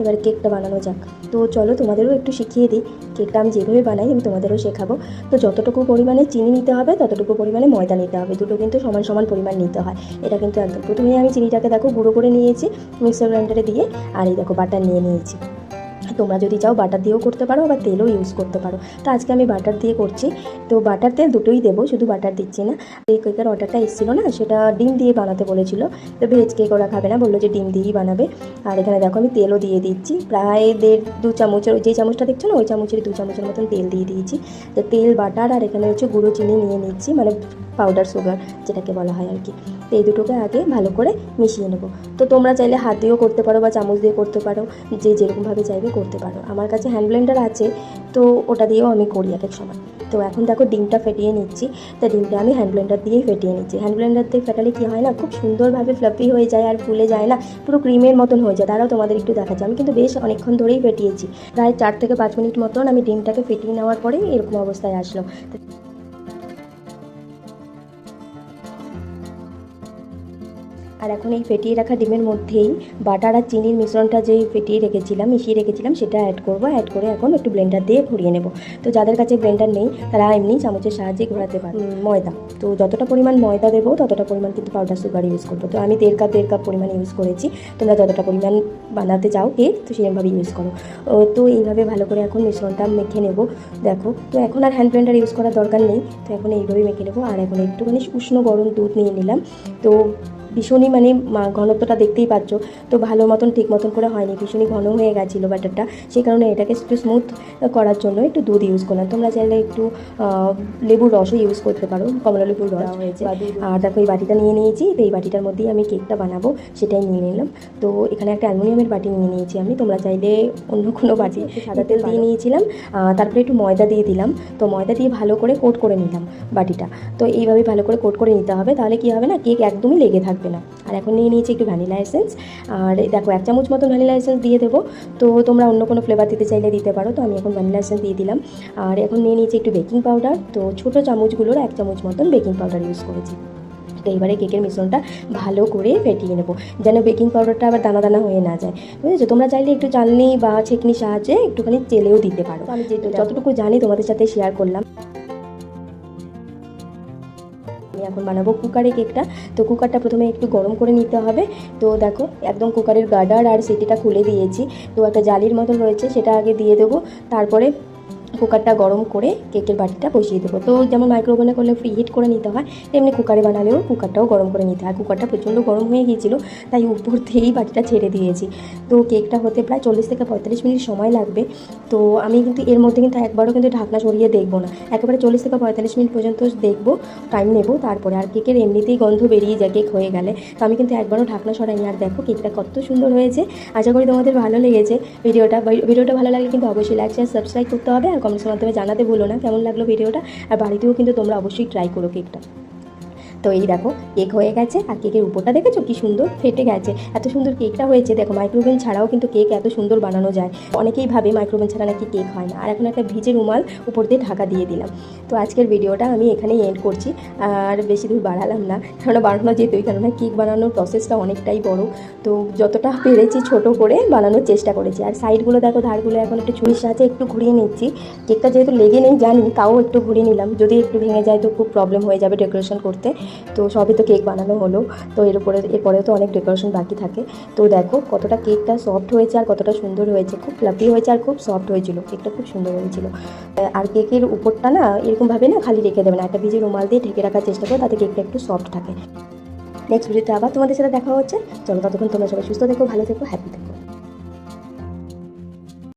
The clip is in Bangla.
এবার কেকটা বানানো যাক। তো চলো তোমাদেরও একটু শিখিয়ে দিই। কেকটা আমি যেভাবে বানাই আমি তোমাদেরও শেখাবো। তো যতটুকু পরিমাণে চিনি নিতে হবে ততটুকু পরিমাণে ময়দা নিতে হবে, দুটো কিন্তু সমান সমান পরিমাণ নিতে হয়। এটা কিন্তু একদম প্রথমেই আমি চিনিটাকে দেখো গুঁড়ো করে নিয়েছি মিক্সার গ্রাইন্ডারে দিয়ে, আর এই দেখো বাটার নিয়ে নিয়েছি। তোমরা যদি চাও বাটার দিয়েও করতে পারো, আবার তেলও ইউজ করতে পারো। তো আজকে আমি বাটার দিয়ে করছি। তো বাটার তেল দুটোই দেবো, শুধু বাটার দিচ্ছি না। এই কেকের অর্ডারটা এসেছিলো না, সেটা ডিম দিয়ে বানাতে বলেছিল। তো ভেজ কেক ওরা খাবে না, বললো যে ডিম দিয়েই বানাবে। আর এখানে দেখো আমি তেলও দিয়ে দিচ্ছি, প্রায় 1.5-2 চামচের, যে চামচটা দেখছো না ওই চামচের 2 চামচের মতন তেল দিয়ে দিয়েছি। তো তেল, বাটার আর এখানে হচ্ছে গুঁড়ো চিনি নিয়ে নিচ্ছি, মানে পাউডার সুগার যেটাকে বলা হয় আর কি। তো এই দুটোকে আগে ভালো করে মিশিয়ে নেবো। তো তোমরা চাইলে হাত দিয়েও করতে পারো বা চামচ দিয়ে করতে পারো, যে যেরকমভাবে চাইবে করতে পারো। আমার কাছে হ্যান্ড ব্লেন্ডার আছে, তো ওটা দিয়েও আমি করি এক এক সময়। তো এখন দেখো ডিমটা ফেটিয়ে নিচ্ছি। তো ডিমটা আমি হ্যান্ড ব্লেন্ডার দিয়েই ফেটিয়ে নিচ্ছি। হ্যান্ড ব্লেন্ডার দিয়ে ফেটালে কী হয় না, খুব সুন্দরভাবে ফ্লাফি হয়ে যায় আর ফুলে যায় না, পুরো ক্রিমের মতন হয়ে যায়। তারাও তোমাদের একটু দেখাচ্ছে, আমি কিন্তু বেশ অনেকক্ষণ ধরেই ফেটিয়েছি, প্রায় 4 থেকে 5 মিনিট মতন আমি ডিমটাকে ফেটিয়ে নেওয়ার পরে এরকম অবস্থায় আসলো। আর এখন এই ফেটিয়ে রাখা ডিমের মধ্যেই বাটার আর চিনির মিশ্রণটা যেই ফেটিয়ে রেখেছিলাম, মিশিয়ে রেখেছিলাম, সেটা অ্যাড করবো। অ্যাড করে এখন একটু ব্লেন্ডার দিয়ে ঘুরিয়ে নেব। তো যাদের কাছে ব্লেন্ডার নেই তারা এমনি চামচের সাহায্যে ঘোরাতে পারে। ময়দা, তো যতটা পরিমাণ ময়দা দেবো ততটা পরিমাণ কিন্তু পাউডার সুগার ইউজ করবো। তো আমি 1.5 কাপ পরিমাণ ইউজ করেছি। তোমরা যতটা পরিমাণ বানাতে চাও কেক, তো সেরকমভাবে ইউজ করো। তো এইভাবে ভালো করে এখন মিশ্রণটা মেখে নেব। দেখো, তো এখন আর হ্যান্ড ব্লেন্ডার ইউজ করার দরকার নেই। তো এখন এইভাবেই মেখে নেবো। আর এখন একটুখানি উষ্ণ গরম দুধ নিয়ে নিলাম। তো ভীষণই মানে ঘনত্বটা দেখতেই পাচ্ছ, তো ভালো মতন ঠিক মতন করে হয়নি, ভীষণই ঘন হয়ে গেছিলো ব্যাটারটা। সেই কারণে এটাকে একটু স্মুথ করার জন্য একটু দুধ ইউজ করলাম। তোমরা চাইলে একটু লেবুর রসও ইউজ করতে পারো, কমলা লেবুর রস হয়েছে। আর দেখো এই বাটিটা নিয়ে নিয়েছি, তো এই বাটিটার মধ্যেই আমি কেকটা বানাবো সেটাই নিয়ে নিলাম। তো এখানে একটা অ্যালুমিনিয়ামের বাটি নিয়ে নিয়েছি আমি, তোমরা চাইলে অন্য কোনো বাটি। সাদা তেল দিয়ে নিয়েছিলাম, তারপরে একটু ময়দা দিয়ে দিলাম। তো ময়দা দিয়ে ভালো করে কোট করে নিলাম বাটিটা। তো এইভাবে ভালো করে কোট করে নিতে হবে, তাহলে কী হবে না, কেক একদমই লেগে থাকবে না। আর এখন নিয়ে নিয়েছি একটু ভ্যানিলা এসেন্স, আর দেখো 1 চামচ মতন ভ্যানিলা এসেন্স দিয়ে দেবো। তো তোমরা অন্য কোনো ফ্লেভার দিতে চাইলে দিতে পারো। তো আমি এখন ভ্যানিলা এসেন্স দিয়ে দিলাম। আর এখন নিয়ে নিয়েছি একটু বেকিং পাউডার, তো ছোটো চামচগুলোর 1 চামচ মতন বেকিং পাউডার ইউজ করেছি। তো এবারে কেকের মিশ্রণটা ভালো করে ফেটিয়ে নেবো, যেন বেকিং পাউডারটা আবার দানা দানা হয়ে না যায়, বুঝেছো? তোমরা চাইলে একটু চালনি বা ছেঁকনির সাহায্যে একটুখানি চেলেও দিতে পারো। আমি যতটুকু জানি তোমাদের সাথে শেয়ার করলাম। আমি এখন বানাবো কুকারে কেকটা। তো কুকারটা প্রথমে একটু গরম করে নিতে হবে। তো দেখো একদম কুকারের গার্ডার আর সিটিটা খুলে দিয়েছি। তো একটা জালির মতন রয়েছে, সেটা আগে দিয়ে দেবো। তারপরে কুকারটা গরম করে কেকের বাটিটা বসিয়ে দেবো। তো যেমন মাইক্রোওভেনে করলে ফ্রি হিট করে নিতে হয়, তেমনি কুকারে বানালেও কুকারটাও গরম করে নিতে হয়। কুকারটা প্রচণ্ড গরম হয়ে গিয়েছিলো, তাই উপর থেকেই বাটিটা ছেড়ে দিয়েছি। তো কেকটা হতে প্রায় 40 থেকে 45 মিনিট সময় লাগবে। তো আমি কিন্তু এর মধ্যে কিন্তু একবারও কিন্তু ঢাকনা সরিয়ে দেখবো না, একেবারে 40 থেকে 45 মিনিট পর্যন্ত দেখবো, টাইম নেবো। তারপরে আর কেকের এমনিতেই গন্ধ বেরিয়ে যায় কেক হয়ে গেলে। তো আমি কিন্তু একবারও ঢাকনা সরাইনি। আর দেখো কেকটা কত সুন্দর হয়েছে। আশা করি তোমাদের ভালো লেগেছে ভিডিওটা ভালো লাগলে কিন্তু অবশ্যই লাইক, শেয়ার, সাবস্ক্রাইব করতে হবে। আর কমেন্টের মাধ্যমে জানাতে ভুলো না কেমন লাগলো ভিডিওটা। আর বাড়িতেও কিন্তু তোমরা অবশ্যই ট্রাই করো কেকটা। তো এই দেখো কেক হয়ে গেছে, আর কেকের উপরটা দেখেছো কি সুন্দর ফেটে গেছে, এত সুন্দর কেকটা হয়েছে। দেখো মাইক্রোওভেন ছাড়াও কিন্তু কেক এত সুন্দর বানানো যায়। অনেকেই ভাবে মাইক্রোওভেন ছাড়া নাকি কেক হয় না। আর এখন একটা ভিজে রুমাল উপর দিয়ে ঢাকা দিয়ে দিলাম। তো আজকের ভিডিওটা আমি এখানেই এন্ড করছি, আর বেশি দূর বাড়ালাম না, কেননা বানানো যেতই, কেননা কেক বানানোর প্রসেসটা অনেকটাই বড়। তো যতটা পেরেছি ছোট করে বানানোর চেষ্টা করেছি। আর সাইডগুলো দেখো, ধারগুলো এখন একটু ছুরির সাহায্যে একটু ঘুরিয়ে নিচ্ছি। কেকটা যেহেতু লেগে নেই জানি, তাও একটু ঘুরিয়ে নিলাম, যদি একটু ভেঙে যায় তো খুব প্রবলেম হয়ে যাবে ডেকোরেশন করতে। তো সবই তো কেক বানানো হলো, তো এরপরেও তো অনেক ডেকোরেশন বাকি থাকে। তো দেখো কতটা কেকটা সফট হয়েছে আর কতটা সুন্দর হয়েছে, খুব ফ্লাফি হয়েছে আর খুব সফট হয়েছিল, কেকটা খুব সুন্দর হয়েছিল। আর কেকের উপরটা না এরকমভাবে না খালি রেখে দেবে না, একটা ভিজে রুমাল দিয়ে ঢেকে রাখার চেষ্টা করো, তাতে কেকটা একটু সফট থাকে। নেক্সট ভিডিওতে আবার তোমাদের সাথে দেখা হচ্ছে। চলো ততক্ষণ তোমরা সবাই সুস্থ থেকো, ভালো থেকো, হ্যাপি থেকো।